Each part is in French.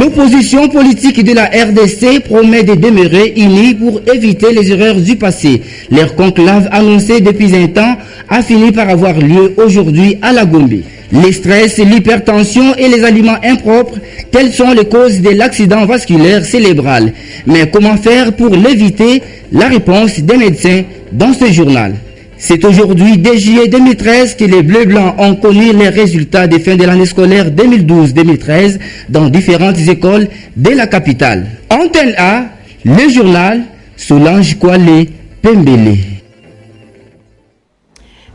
L'opposition politique de la RDC promet de demeurer unie pour éviter les erreurs du passé. Leur conclave annoncé depuis un temps a fini par avoir lieu aujourd'hui à la Gombe. Les stress, l'hypertension et les aliments impropres, telles sont les causes de l'accident vasculaire cérébral. Mais comment faire pour l'éviter? La réponse des médecins dans ce journal. C'est aujourd'hui, dès juillet 2013, que les Bleus-Blancs ont connu les résultats des fins de l'année scolaire 2012-2013 dans différentes écoles de la capitale. Antenne A, le journal Solange Kwale Pembele.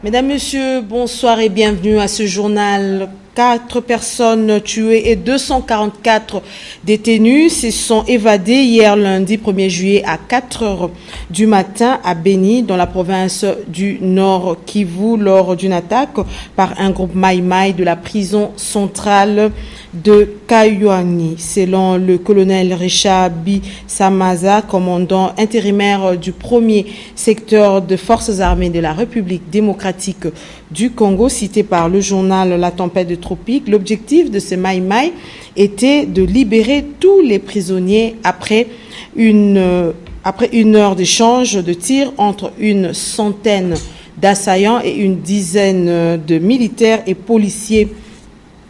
Mesdames, Messieurs, bonsoir et bienvenue à ce journal. 4 personnes tuées et 244 détenus se sont évadés hier lundi 1er juillet à 4 heures du matin à Beni, dans la province du Nord Kivu, lors d'une attaque par un groupe Maï-Maï de la prison centrale de Kayouani. Selon le colonel Richard Bissamaza, commandant intérimaire du 1er secteur de forces armées de la République démocratique du Congo, cité par le journal La Tempête de Tropique, l'objectif de ce Maï-Maï était de libérer tous les prisonniers après une heure d'échange de tirs entre une centaine d'assaillants et une dizaine de militaires et policiers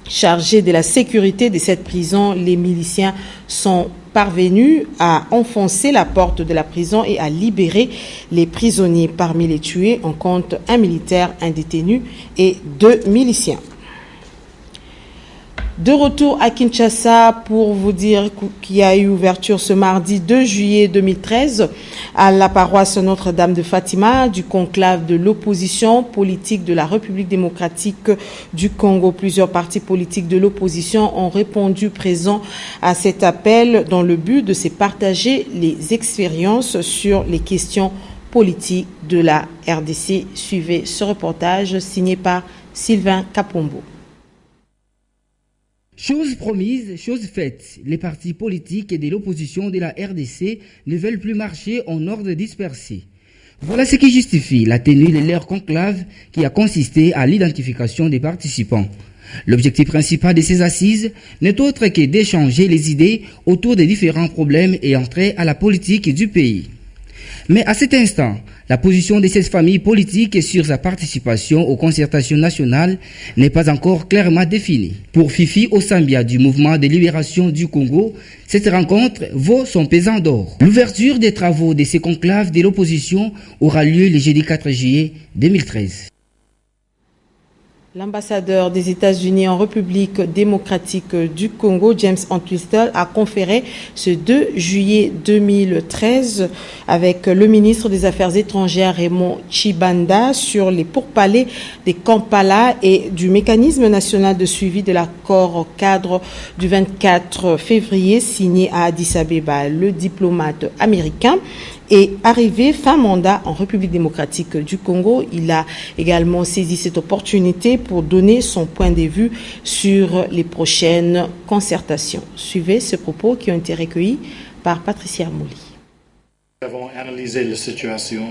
chargés de la sécurité de cette prison. Les miliciens sont parvenus à enfoncer la porte de la prison et à libérer les prisonniers. Parmi les tués, on compte un militaire, un détenu et 2 miliciens. De retour à Kinshasa pour vous dire qu'il y a eu ouverture ce mardi 2 juillet 2013 à la paroisse Notre-Dame de Fatima du conclave de l'opposition politique de la République démocratique du Congo. Plusieurs partis politiques de l'opposition ont répondu présents à cet appel dans le but de se partager les expériences sur les questions politiques de la RDC. Suivez ce reportage signé par Sylvain Kapombo. Chose promise, chose faite. Les partis politiques et de l'opposition de la RDC ne veulent plus marcher en ordre dispersé. Voilà ce qui justifie la tenue de leur conclave qui a consisté à l'identification des participants. L'objectif principal de ces assises n'est autre que d'échanger les idées autour des différents problèmes ayant trait à la politique du pays. Mais à cet instant, la position de cette famille politique sur sa participation aux concertations nationales n'est pas encore clairement définie. Pour Fifi Osambia du mouvement de libération du Congo, cette rencontre vaut son pesant d'or. L'ouverture des travaux de ces conclaves de l'opposition aura lieu le jeudi 4 juillet 2013. L'ambassadeur des États-Unis en République démocratique du Congo, James Entwistle, a conféré ce 2 juillet 2013 avec le ministre des Affaires étrangères Raymond Tshibanda sur les pourparlers des Kampala et du mécanisme national de suivi de l'accord cadre du 24 février signé à Addis Abeba. Le diplomate américain est arrivé fin mandat en République démocratique du Congo. Il a également saisi cette opportunité pour donner son point de vue sur les prochaines concertations. Suivez ces propos qui ont été recueillis par Patricia Mouli. Nous avons analysé la situation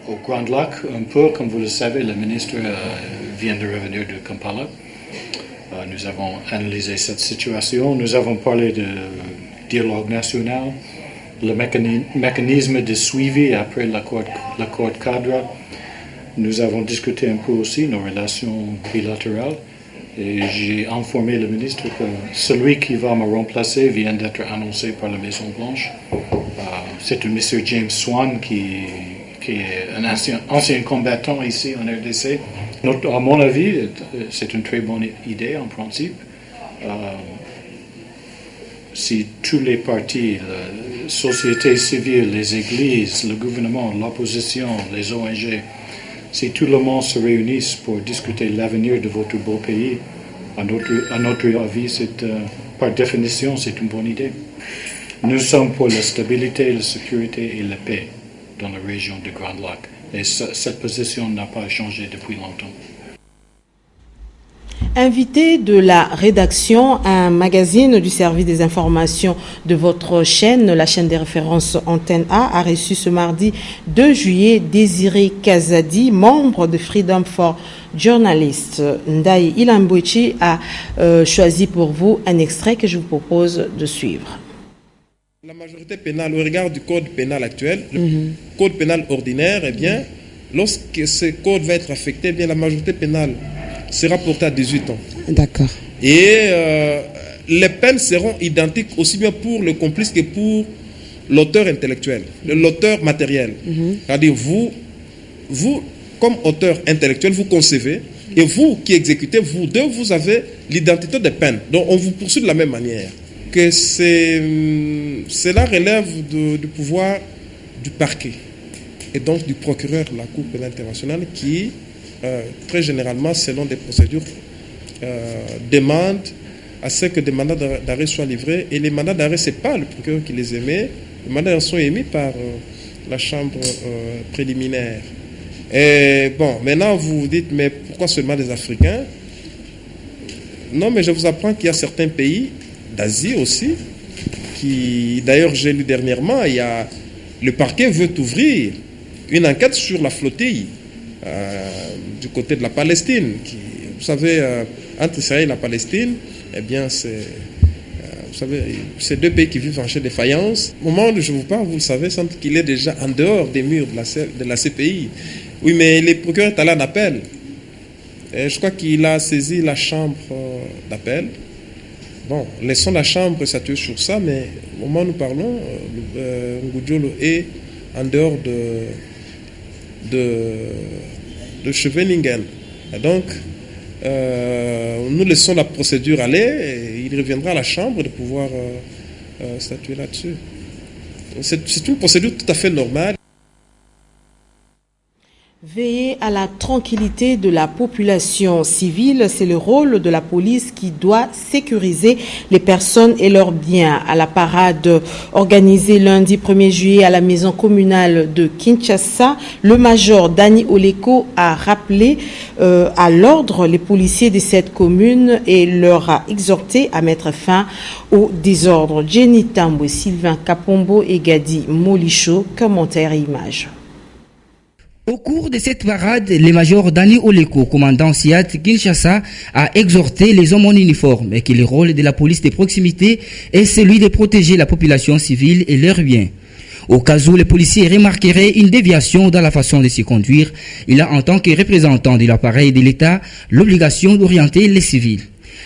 au Grand Lac un peu. Comme vous le savez, le ministre vient de revenir de Kampala. Nous avons analysé cette situation. Nous avons parlé de dialogue national, le mécanisme de suivi après l'accord cadre. Nous avons discuté un peu aussi nos relations bilatérales et j'ai informé le ministre que celui qui va me remplacer vient d'être annoncé par la Maison Blanche. C'est un monsieur James Swan qui est un ancien combattant ici en RDC. À mon avis, c'est une très bonne idée en principe. Si tous les partis, la société civile, les églises, le gouvernement, l'opposition, les ONG, si tout le monde se réunissent pour discuter l'avenir de votre beau pays, à notre avis, par définition, c'est une bonne idée. Nous sommes pour la stabilité, la sécurité et la paix. dans la région de Grand Lac. Et cette position n'a pas changé depuis longtemps. Invité de la rédaction, un magazine du service des informations de votre chaîne, la chaîne des références Antenne A, a reçu ce mardi 2 juillet Désiré Kazadi, membre de Freedom for Journalists. Ndaye Ilambouchi a choisi pour vous un extrait que je vous propose de suivre. La majorité pénale, au regard du code pénal actuel, le code pénal ordinaire, eh bien, lorsque ce code va être affecté, eh bien, la majorité pénale sera portée à 18 ans. D'accord. Et les peines seront identiques aussi bien pour le complice que pour l'auteur intellectuel, l'auteur matériel. C'est-à-dire vous, comme auteur intellectuel, vous concevez, et vous qui exécutez, vous deux, vous avez l'identité des peines. Donc on vous poursuit de la même manière. Que cela relève du pouvoir du parquet et donc du procureur de la Cour pénale internationale qui, très généralement, selon des procédures, demande à ce que des mandats d'arrêt soient livrés. Et les mandats d'arrêt, ce n'est pas le procureur qui les émet. Les mandats d'arrêt sont émis par la chambre préliminaire. Et bon, maintenant vous vous dites, mais pourquoi seulement des Africains? Non, mais je vous apprends qu'il y a certains pays d'Asie aussi, qui, d'ailleurs, j'ai lu dernièrement, le parquet veut ouvrir une enquête sur la flottille du côté de la Palestine. Vous savez, entre Israël et la Palestine, eh bien, vous savez, c'est deux pays qui vivent en chaîne de faïence. Au moment où je vous parle, vous le savez, sans qu'il est déjà en dehors des murs de la CPI. Oui, mais le procureur est allé en appel. Et je crois qu'il a saisi la chambre d'appel. Bon, laissons la chambre statuer sur ça, mais au moment où nous parlons, Ngudjolo est en dehors de Scheveningen. Et donc, nous laissons la procédure aller et il reviendra à la chambre de pouvoir statuer là-dessus. C'est une procédure tout à fait normale. Veiller à la tranquillité de la population civile, c'est le rôle de la police qui doit sécuriser les personnes et leurs biens. À la parade organisée lundi 1er juillet à la maison communale de Kinshasa, le major Dani Oleko a rappelé à l'ordre les policiers de cette commune et leur a exhorté à mettre fin au désordre. Jenny Tambwe, Sylvain Kapombo et Gadi Molicho, commentaire et images. Au cours de cette parade, le major Dani Oleko, commandant SIAT Kinshasa, a exhorté les hommes en uniforme et que le rôle de la police de proximité est celui de protéger la population civile et leurs biens. Au cas où les policiers remarqueraient une déviation dans la façon de se conduire, il a en tant que représentant de l'appareil de l'État l'obligation d'orienter les civils.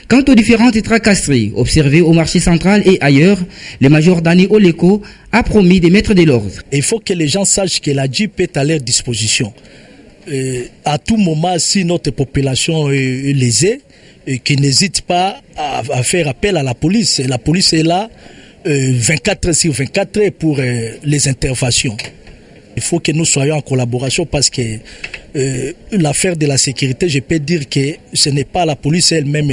Quant aux différentes tracasseries observées au marché central et ailleurs, le major Dani Oleko a promis de mettre de l'ordre. Il faut que les gens sachent que la JIP est à leur disposition. À tout moment, si notre population est lésée, qu'ils n'hésitent pas à faire appel à la police. Et la police est là 24 sur 24 pour les interventions. Il faut que nous soyons en collaboration parce que l'affaire de la sécurité, je peux dire que ce n'est pas la police elle-même.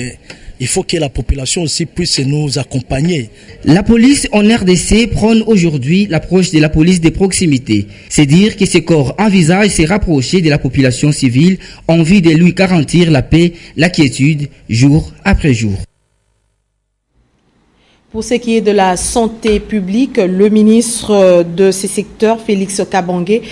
Il faut que la population aussi puisse nous accompagner. La police en RDC prône aujourd'hui l'approche de la police de proximité. C'est dire que ce corps envisage se rapprocher de la population civile en vue de lui garantir la paix, la quiétude, jour après jour. Pour ce qui est de la santé publique, le ministre de ces secteurs, Félix Kabange,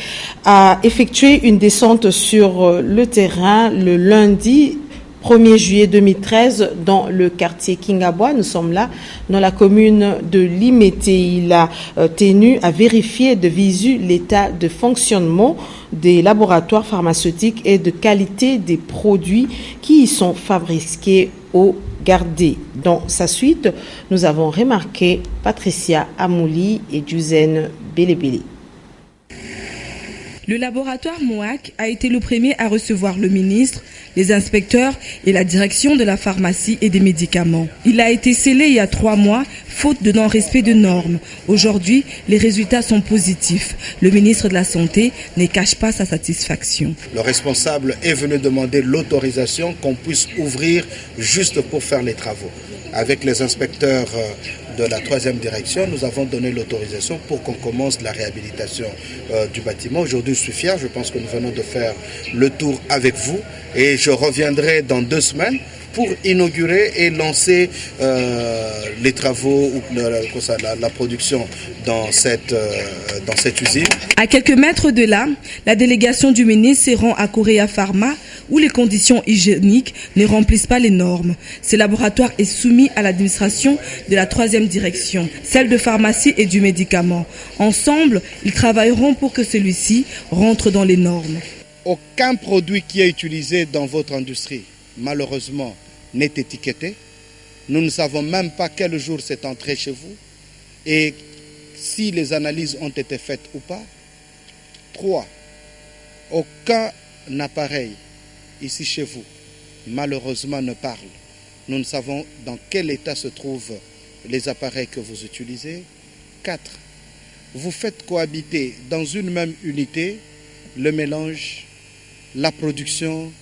a effectué une descente sur le terrain le lundi 1er juillet 2013 dans le quartier Kingabwa. Nous sommes là dans la commune de Limete. Il a tenu à vérifier de visu l'état de fonctionnement des laboratoires pharmaceutiques et de qualité des produits qui y sont fabriqués au Gardé. Dans sa suite, nous avons remarqué Patricia Amouli et Juzen Belebele. Le laboratoire MOAC a été le premier à recevoir le ministre, les inspecteurs et la direction de la pharmacie et des médicaments. Il a été scellé il y a 3 mois, faute de non-respect de normes. Aujourd'hui, les résultats sont positifs. Le ministre de la Santé ne cache pas sa satisfaction. Le responsable est venu demander l'autorisation qu'on puisse ouvrir juste pour faire les travaux. Avec les inspecteurs de la 3e direction, nous avons donné l'autorisation pour qu'on commence la réhabilitation du bâtiment. Aujourd'hui, je suis fier, je pense que nous venons de faire le tour avec vous et je reviendrai dans 2 semaines pour inaugurer et lancer les travaux ou la production dans cette usine. À quelques mètres de là, la délégation du ministre se rend à Corea Pharma où les conditions hygiéniques ne remplissent pas les normes. Ce laboratoire est soumis à l'administration de la 3e direction, celle de pharmacie et du médicament. Ensemble, ils travailleront pour que celui-ci rentre dans les normes. Aucun produit qui est utilisé dans votre industrie, malheureusement, n'est étiqueté. Nous ne savons même pas quel jour c'est entré chez vous et si les analyses ont été faites ou pas. 3. Aucun appareil ici chez vous, malheureusement, ne parle. Nous ne savons dans quel état se trouvent les appareils que vous utilisez. 4. Vous faites cohabiter dans une même unité le mélange, la production,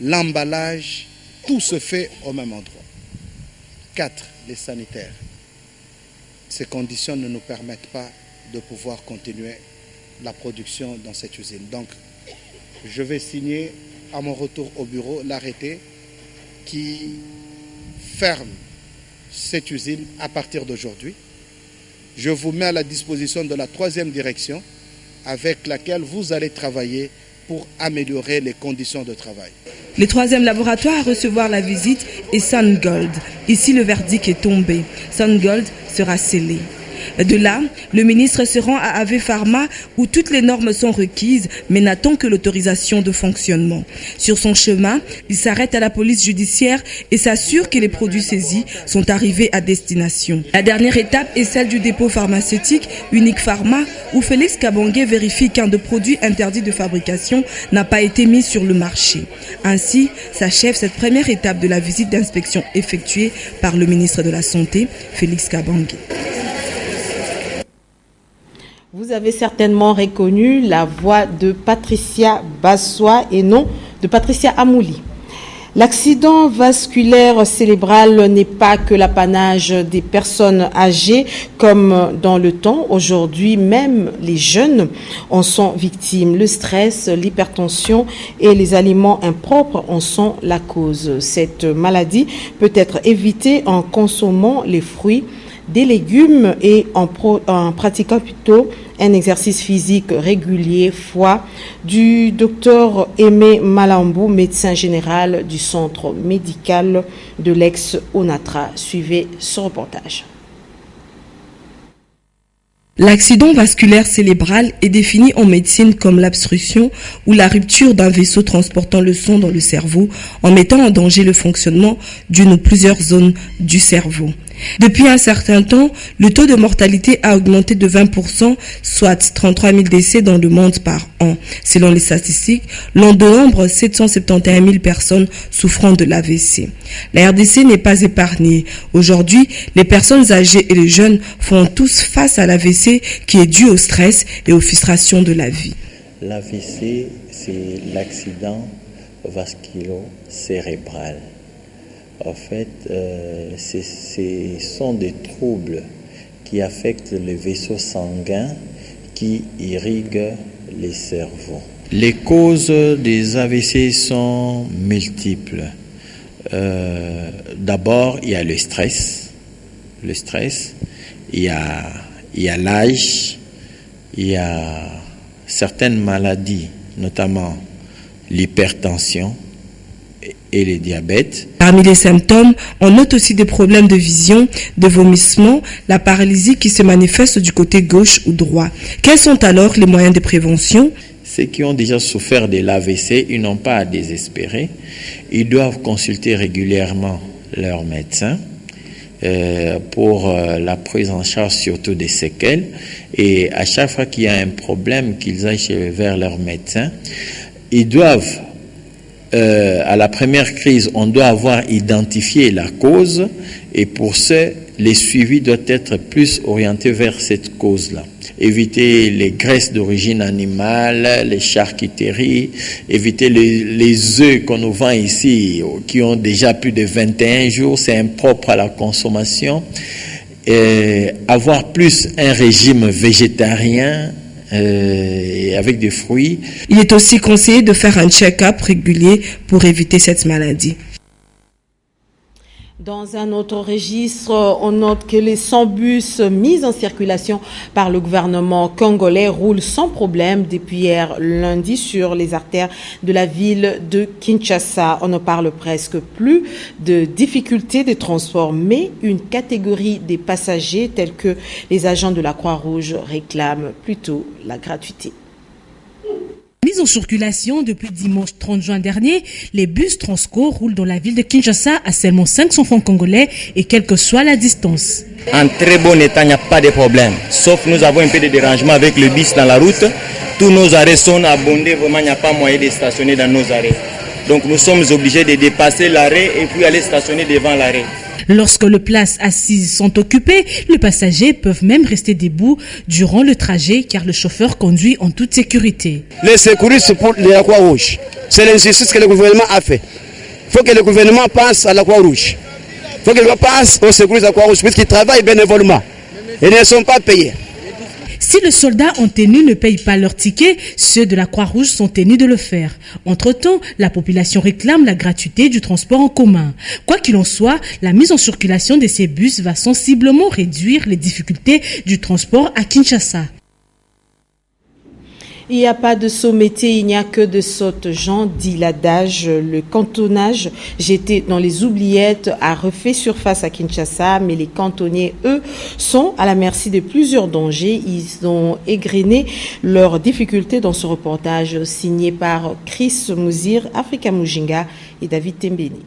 l'emballage, tout se fait au même endroit. 4. Les sanitaires. Ces conditions ne nous permettent pas de pouvoir continuer la production dans cette usine. Donc, je vais signer à mon retour au bureau l'arrêté qui ferme cette usine à partir d'aujourd'hui. Je vous mets à la disposition de la 3e direction avec laquelle vous allez travailler pour améliorer les conditions de travail. Le 3e laboratoire à recevoir la visite est SunGold. Ici, le verdict est tombé. SunGold sera scellé. De là, le ministre se rend à AV Pharma où toutes les normes sont requises mais n'attend que l'autorisation de fonctionnement. Sur son chemin, il s'arrête à la police judiciaire et s'assure que les produits saisis sont arrivés à destination. La dernière étape est celle du dépôt pharmaceutique Unique Pharma où Félix Kabongue vérifie qu'un de produits interdits de fabrication n'a pas été mis sur le marché. Ainsi s'achève cette première étape de la visite d'inspection effectuée par le ministre de la Santé, Félix Kabongue. Vous avez certainement reconnu la voix de Patricia Bassois et non de Patricia Amouli. L'accident vasculaire cérébral n'est pas que l'apanage des personnes âgées comme dans le temps. Aujourd'hui, même les jeunes en sont victimes. Le stress, l'hypertension et les aliments impropres en sont la cause. Cette maladie peut être évitée en consommant les fruits, des légumes et en pratiquant plutôt un exercice physique régulier, foi du docteur Aimé Malambou, médecin général du centre médical de l'ex-ONATRA. Suivez ce reportage. L'accident vasculaire cérébral est défini en médecine comme l'obstruction ou la rupture d'un vaisseau transportant le sang dans le cerveau en mettant en danger le fonctionnement d'une ou plusieurs zones du cerveau. Depuis un certain temps, le taux de mortalité a augmenté de 20%, soit 33 000 décès dans le monde par an. Selon les statistiques, l'on dénombre 771 000 personnes souffrant de l'AVC. La RDC n'est pas épargnée. Aujourd'hui, les personnes âgées et les jeunes font tous face à l'AVC qui est dû au stress et aux frustrations de la vie. L'AVC, c'est l'accident vasculo-cérébral. En fait, ce sont des troubles qui affectent les vaisseaux sanguins qui irriguent les cerveaux. Les causes des AVC sont multiples. D'abord, il y a le stress. Il y a l'âge. Il y a certaines maladies, notamment l'hypertension et le diabète. Parmi les symptômes, on note aussi des problèmes de vision, de vomissement, la paralysie qui se manifeste du côté gauche ou droit. Quels sont alors les moyens de prévention? Ceux qui ont déjà souffert de l'AVC, ils n'ont pas à désespérer. Ils doivent consulter régulièrement leur médecin pour la prise en charge surtout des séquelles. Et à chaque fois qu'il y a un problème, qu'ils aillent vers leur médecin, ils doivent à la première crise, on doit avoir identifié la cause et pour ce, les suivis doivent être plus orientés vers cette cause-là. Éviter les graisses d'origine animale, les charcuteries, éviter les œufs qu'on nous vend ici qui ont déjà plus de 21 jours, c'est impropre à la consommation. avoir plus un régime végétarien avec des fruits. Il est aussi conseillé de faire un check-up régulier pour éviter cette maladie. Dans un autre registre, on note que les 100 bus mis en circulation par le gouvernement congolais roulent sans problème depuis hier lundi sur les artères de la ville de Kinshasa. On ne parle presque plus de difficultés de transport, mais une catégorie des passagers tels que les agents de la Croix-Rouge réclament plutôt la gratuité. Mis en circulation depuis dimanche 30 juin dernier, les bus Transco roulent dans la ville de Kinshasa à seulement 500 francs congolais et quelle que soit la distance. En très bon état, il n'y a pas de problème. Sauf nous avons un peu de dérangement avec le bus dans la route. Tous nos arrêts sont abondés, vraiment il n'y a pas moyen de stationner dans nos arrêts. Donc nous sommes obligés de dépasser l'arrêt et puis aller stationner devant l'arrêt. Lorsque les places assises sont occupées, les passagers peuvent même rester debout durant le trajet car le chauffeur conduit en toute sécurité. Les secouristes pour la Croix-Rouge, c'est l'injustice que le gouvernement a fait. Il faut que le gouvernement pense à la Croix-Rouge. Il faut qu'il pense aux secouristes de la Croix-Rouge puisqu'ils travaillent bénévolement et ne sont pas payés. Si les soldats en tenue ne payent pas leur ticket, ceux de la Croix-Rouge sont tenus de le faire. Entre-temps, la population réclame la gratuité du transport en commun. Quoi qu'il en soit, la mise en circulation de ces bus va sensiblement réduire les difficultés du transport à Kinshasa. Il n'y a pas de saut métier, il n'y a que de sautes gens, dit l'adage. Le cantonnage jeté dans les oubliettes a refait surface à Kinshasa, mais les cantonniers, eux, sont à la merci de plusieurs dangers. Ils ont égrené leurs difficultés dans ce reportage signé par Chris Mouzir, Africa Mujinga et David Tembeni.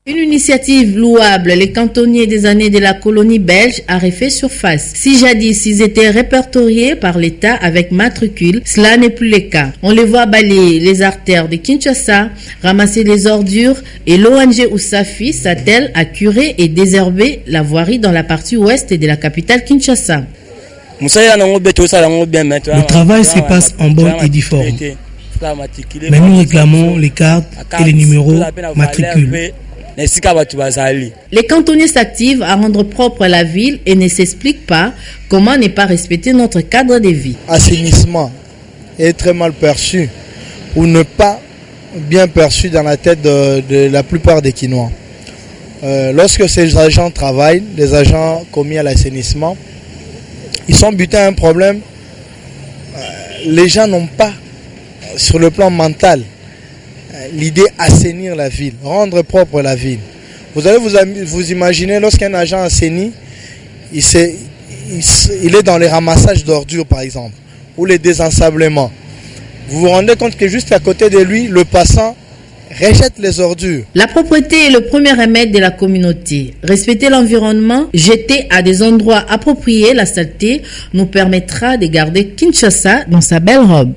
Une initiative louable, les cantonniers des années de la colonie belge a refait surface. Si jadis ils étaient répertoriés par l'État avec matricule, cela n'est plus le cas. On les voit balayer les artères de Kinshasa, ramasser les ordures et l'ONG Usafi s'attelle à curer et désherber la voirie dans la partie ouest de la capitale Kinshasa. Le travail se passe en bonne et due forme. Mais nous réclamons les cartes et les numéros matricules. Les cantonniers s'activent à rendre propre la ville et ne s'expliquent pas comment ne pas respecter notre cadre de vie. Assainissement est très mal perçu ou ne pas bien perçu dans la tête de la plupart des Kinois. Lorsque ces agents travaillent, les agents commis à l'assainissement, ils sont butés à un problème. Les gens n'ont pas, sur le plan mental, l'idée assainir la ville, rendre propre la ville. Vous allez vous imaginer lorsqu'un agent assainit, il est dans les ramassages d'ordures par exemple, ou les désensablements. Vous vous rendez compte que juste à côté de lui, le passant rejette les ordures. La propreté est le premier remède de la communauté. Respecter l'environnement, jeter à des endroits appropriés la saleté, nous permettra de garder Kinshasa dans sa belle robe.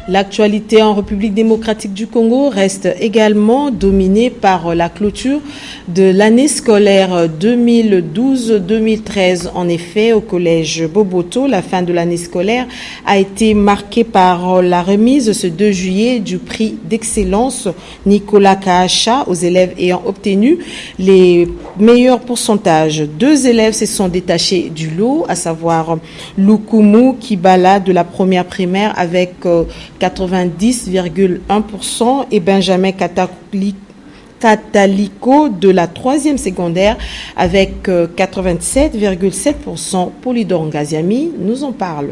L'actualité en République démocratique du Congo reste également dominée par la clôture de l'année scolaire 2012-2013. En effet, au collège Boboto, la fin de l'année scolaire a été marquée par la remise ce 2 juillet du prix d'excellence Nicolas Kahacha aux élèves ayant obtenu les meilleurs pourcentages. 2 élèves se sont détachés du lot, à savoir Lukumu Kibala de la première primaire avec 90,1% et Benjamin Kataliko de la 3e secondaire avec 87,7%. Polydor Ngaziami nous en parle.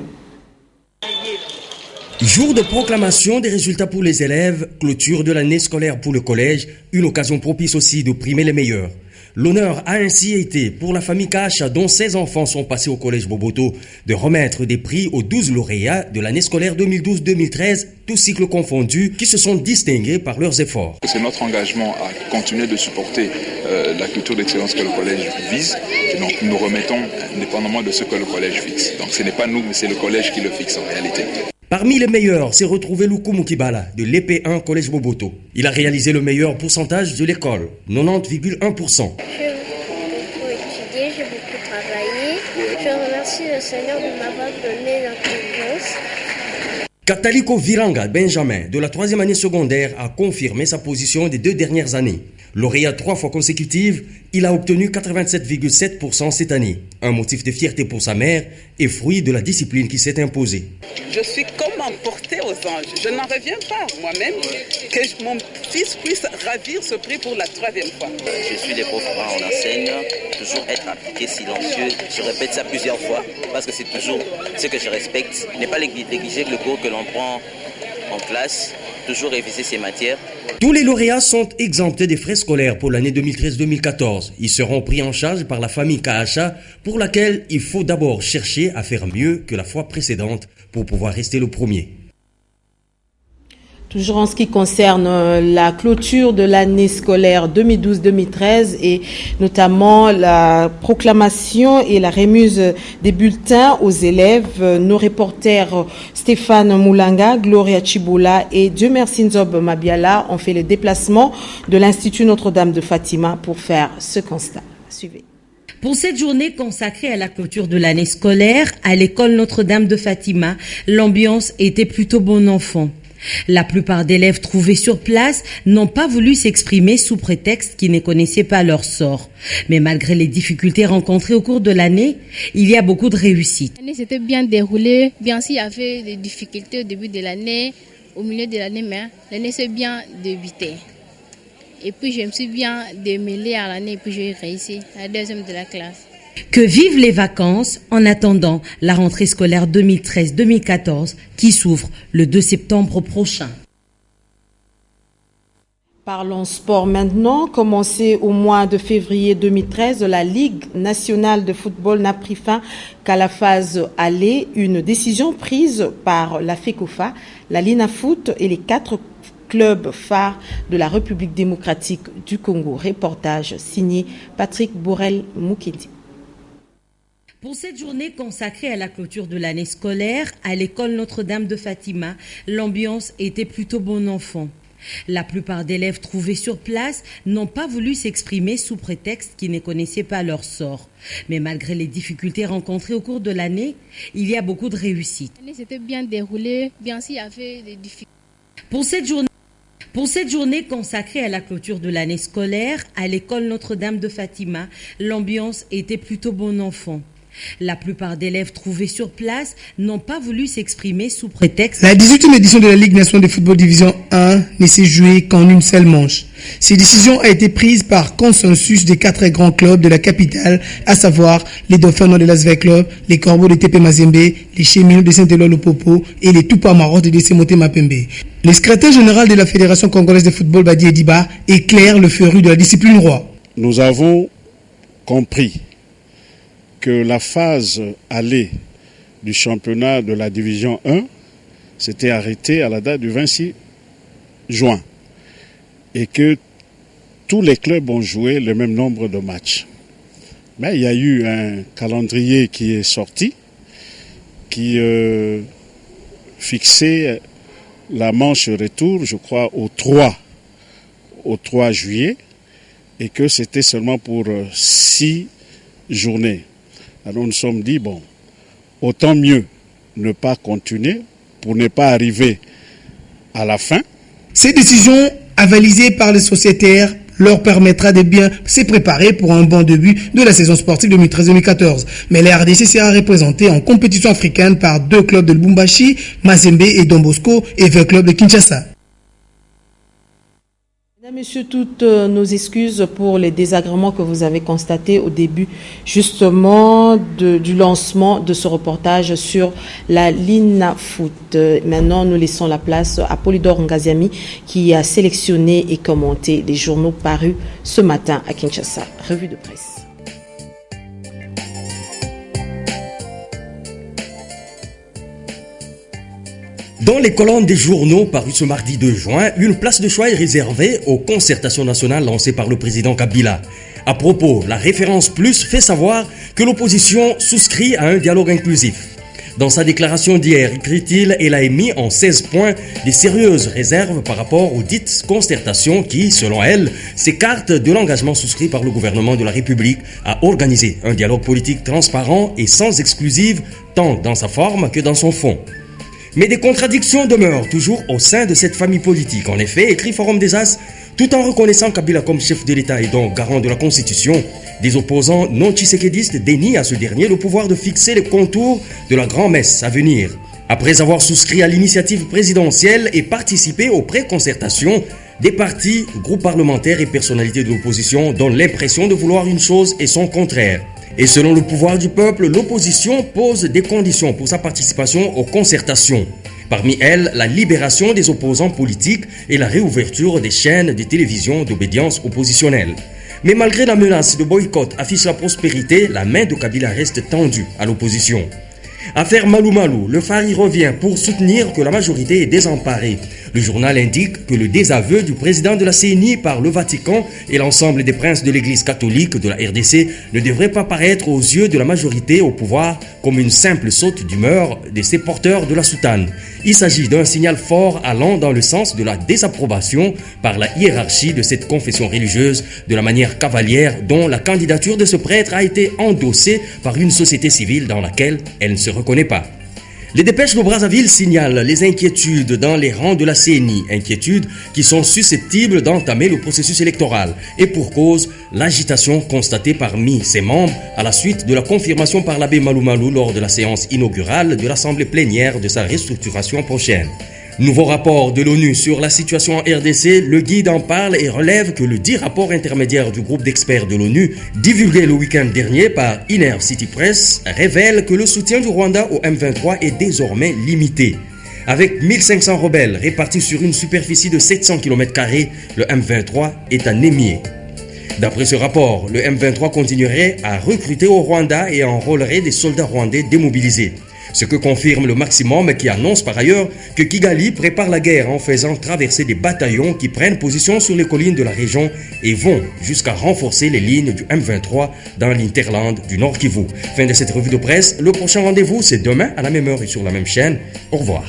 Jour de proclamation des résultats pour les élèves, clôture de l'année scolaire pour le collège, une occasion propice aussi de primer les meilleurs. L'honneur a ainsi été pour la famille Kahacha, dont 16 enfants sont passés au collège Boboto, de remettre des prix aux 12 lauréats de l'année scolaire 2012-2013, tous cycles confondus, qui se sont distingués par leurs efforts. C'est notre engagement à continuer de supporter la culture d'excellence que le collège vise. Et donc nous remettons indépendamment de ce que le collège fixe. Donc ce n'est pas nous, mais c'est le collège qui le fixe en réalité. Parmi les meilleurs, s'est retrouvé Lukumu Kibala de l'EP1 Collège Boboto. Il a réalisé le meilleur pourcentage de l'école, 90,1%. Je vais beaucoup étudier, j'ai beaucoup travaillé. Je remercie le Seigneur de m'avoir donné l'intelligence. Kataliko Viranga Benjamin de la 3e année secondaire a confirmé sa position des 2 dernières années. Lauréat 3 fois consécutive, il a obtenu 87,7% cette année. Un motif de fierté pour sa mère et fruit de la discipline qui s'est imposée. Je suis comme emportée aux anges. Je n'en reviens pas moi-même que mon fils puisse ravir ce prix pour la 3e fois. Je suis le prof, on enseigne, toujours être appliqué, silencieux. Je répète ça plusieurs fois parce que c'est toujours ce que je respecte. Ne pas négliger le cours que l'on prend en classe, toujours réviser ces matières. Tous les lauréats sont exemptés des frais scolaires pour l'année 2013-2014. Ils seront pris en charge par la famille Kaasha, pour laquelle il faut d'abord chercher à faire mieux que la fois précédente pour pouvoir rester le premier. Toujours en ce qui concerne la clôture de l'année scolaire 2012-2013 et notamment la proclamation et la remise des bulletins aux élèves, nos reporters Stéphane Moulanga, Gloria Chiboula et Dieu merci Nzob Mabiala ont fait le déplacement de l'Institut Notre-Dame de Fatima pour faire ce constat. Suivez. Pour cette journée consacrée à la clôture de l'année scolaire à l'école Notre-Dame de Fatima, l'ambiance était plutôt bon enfant. La plupart d'élèves trouvés sur place n'ont pas voulu s'exprimer sous prétexte qu'ils ne connaissaient pas leur sort. Mais malgré les difficultés rencontrées au cours de l'année, il y a beaucoup de réussites. L'année s'était bien déroulée, bien s'il y avait des difficultés au début de l'année, au milieu de l'année, mais l'année s'est bien débutée. Et puis je me suis bien démêlée à l'année et puis j'ai réussi à la 2e de la classe. Que vivent les vacances en attendant la rentrée scolaire 2013-2014 qui s'ouvre le 2 septembre prochain. Parlons sport maintenant. Commencé au mois de février 2013, la Ligue nationale de football n'a pris fin qu'à la phase aller. Une décision prise par la FECOFA, la Linafoot et les 4 clubs phares de la République démocratique du Congo. Reportage signé Patrick Borel-Moukedi. Pour cette journée consacrée à la clôture de l'année scolaire à l'école Notre-Dame de Fatima, l'ambiance était plutôt bon enfant. La plupart d'élèves trouvés sur place n'ont pas voulu s'exprimer sous prétexte qu'ils ne connaissaient pas leur sort. Mais malgré les difficultés rencontrées au cours de l'année, il y a beaucoup de réussites. L'année s'était bien déroulée, bien s'il y avait des difficultés. Pour cette journée consacrée à la clôture de l'année scolaire à l'école Notre-Dame de Fatima, l'ambiance était plutôt bon enfant. La plupart d'élèves trouvés sur place n'ont pas voulu s'exprimer sous prétexte. La 18e édition de la Ligue nationale de football division 1 ne s'est jouée qu'en une seule manche. Cette décision a été prise par consensus des 4 grands clubs de la capitale, à savoir les Dauphins de l'Asvel Club, les Corbeaux de TP Mazembe, les Cheminots de Saint-Éloi-le-Popo et les Tupamaros de DC Motema Pembe. Le secrétaire général de la Fédération congolaise de football, Badi Ediba, éclaire le féru de la discipline roi. Nous avons compris que la phase aller du championnat de la division 1 s'était arrêtée à la date du 26 juin et que tous les clubs ont joué le même nombre de matchs. Mais il y a eu un calendrier qui est sorti qui fixait la manche retour, je crois, au 3 juillet et que c'était seulement pour 6 journées. Alors nous nous sommes dit, bon, autant mieux ne pas continuer pour ne pas arriver à la fin. Cette décision, avalisée par les sociétaires, leur permettra de bien se préparer pour un bon début de la saison sportive 2013-2014. Mais la RDC sera représentée en compétition africaine par 2 clubs de Lubumbashi, Mazembe et Don Bosco, et 20 clubs de Kinshasa. Mesdames, Messieurs, toutes nos excuses pour les désagréments que vous avez constatés au début justement du lancement de ce reportage sur la Linafoot. Maintenant, nous laissons la place à Polydor Ngaziami qui a sélectionné et commenté les journaux parus ce matin à Kinshasa. Revue de presse. Dans les colonnes des journaux parus ce mardi 2 juin, une place de choix est réservée aux concertations nationales lancées par le président Kabila. À propos, la référence Plus fait savoir que l'opposition souscrit à un dialogue inclusif. Dans sa déclaration d'hier, écrit-il, elle a émis en 16 points des sérieuses réserves par rapport aux dites concertations qui, selon elle, s'écartent de l'engagement souscrit par le gouvernement de la République à organiser un dialogue politique transparent et sans exclusive, tant dans sa forme que dans son fond. Mais des contradictions demeurent toujours au sein de cette famille politique. En effet, écrit Forum des As, Tout en reconnaissant Kabila comme chef de l'État et donc garant de la Constitution, des opposants non tshisekédistes dénient à ce dernier le pouvoir de fixer les contours de la grand-messe à venir. Après avoir souscrit à l'initiative présidentielle et participé aux préconcertations, des partis, groupes parlementaires et personnalités de l'opposition donnent l'impression de vouloir une chose et son contraire. Et selon le pouvoir du peuple, l'opposition pose des conditions pour sa participation aux concertations. Parmi elles, la libération des opposants politiques et la réouverture des chaînes de télévision d'obédience oppositionnelle. Mais malgré la menace de boycott affiche la prospérité, la main de Kabila reste tendue à l'opposition. Affaire Malou Malou, le phare y revient pour soutenir que la majorité est désemparée. Le journal indique que le désaveu du président de la CENI par le Vatican et l'ensemble des princes de l'église catholique de la RDC ne devrait pas paraître aux yeux de la majorité au pouvoir comme une simple saute d'humeur de ces porteurs de la soutane. Il s'agit d'un signal fort allant dans le sens de la désapprobation par la hiérarchie de cette confession religieuse de la manière cavalière dont la candidature de ce prêtre a été endossée par une société civile dans laquelle elle ne se reconnaît pas. Les dépêches de Brazzaville signalent les inquiétudes dans les rangs de la CENI, inquiétudes qui sont susceptibles d'entamer le processus électoral. Et pour cause, l'agitation constatée parmi ses membres à la suite de la confirmation par l'abbé Malou Malou lors de la séance inaugurale de l'Assemblée plénière de sa restructuration prochaine. Nouveau rapport de l'ONU sur la situation en RDC, le guide en parle et relève que le dit rapport intermédiaire du groupe d'experts de l'ONU, divulgué le week-end dernier par Inner City Press, révèle que le soutien du Rwanda au M23 est désormais limité. Avec 1500 rebelles répartis sur une superficie de 700 km², le M23 est anémié. D'après ce rapport, le M23 continuerait à recruter au Rwanda et enrôlerait des soldats rwandais démobilisés. Ce que confirme le Maximum qui annonce par ailleurs que Kigali prépare la guerre en faisant traverser des bataillons qui prennent position sur les collines de la région et vont jusqu'à renforcer les lignes du M23 dans l'Interland du Nord Kivu. Fin de cette revue de presse. Le prochain rendez-vous, c'est demain à la même heure et sur la même chaîne. Au revoir.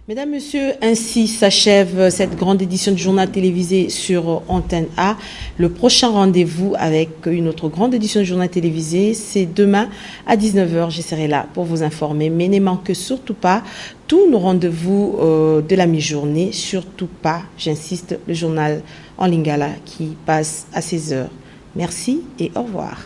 Mesdames, Messieurs, ainsi s'achève cette grande édition du journal télévisé sur Antenne A. Le prochain rendez-vous avec une autre grande édition du journal télévisé, c'est demain à 19h. Je serai là pour vous informer, mais ne manquez surtout pas tous nos rendez-vous de la mi-journée. Surtout pas, j'insiste, le journal en lingala qui passe à 16h. Merci et au revoir.